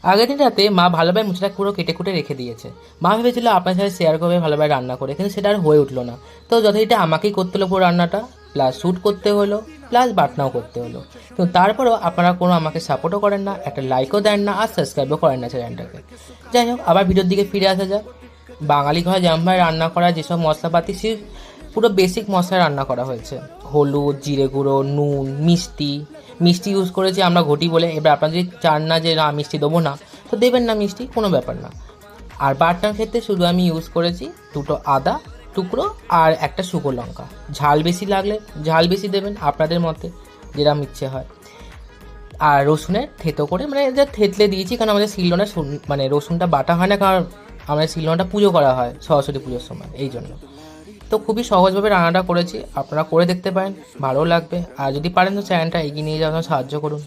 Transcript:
আগের দিন রাতে মা ভালোভাবে মুচড়া পুরো কেটে কুটে রেখে দিয়েছে। মা ভেবেছিল আপনার সাথে শেয়ার করবে ভালোভাবে রান্না করে, কিন্তু সেটা আর হয়ে উঠলো না। তো যথারীতি আমাকেই করতে হলো পুরো রান্নাটা, প্লাস শ্যুট করতে হলো, প্লাস বাটনাও করতে হলো। কিন্তু তারপরেও আপনারা কোনো আমাকে সাপোর্টও করেন না, একটা লাইকও দেন না, আর সাবস্ক্রাইবও করেন না চ্যানেলটাকে। যাই হোক, আবার ভিডিওর দিকে ফিরে আসা যাক। বাঙালি ঘরে যেমনভাবে রান্না করা যেসব মশলাপাতি, সে পুরো বেসিক মশলা রান্না করা হয়েছে। হলুদ, জিরে গুঁড়ো, নুন, মিষ্টি। মিষ্টি ইউজ করেছি আমরা ঘটি বলে। এবার আপনারা যদি চান না যে না মিষ্টি দেবো না, তো দেবেন না মিষ্টি, কোনো ব্যাপার না। আর বাটনার ক্ষেত্রে শুধু আমি ইউজ করেছি দুটো আদা টুকরো আর একটা শুকনো লঙ্কা। ঝাল বেশি লাগলে ঝাল বেশি দেবেন আপনাদের মতে, যেরকম ইচ্ছে হয়। আর রসুনের থেতো করে, মানে যা থেতলে দিয়েছি, কারণ আমাদের শিলনোড়া মানে রসুনটা বাটা হয় না, কারণ আমাদের শিলনোড়াটা পুজো করা হয় সরস্বতী পুজোর সময়, এই জন্য। তো খুবই সহজভাবে রান্নাটা করেছি, আপনারা করে দেখতে পারেন, ভালো লাগবে। আর যদি পারেন তো চ্যানেলটা এগিয়ে নিয়ে যাওয়ার জন্য সাহায্য করুন।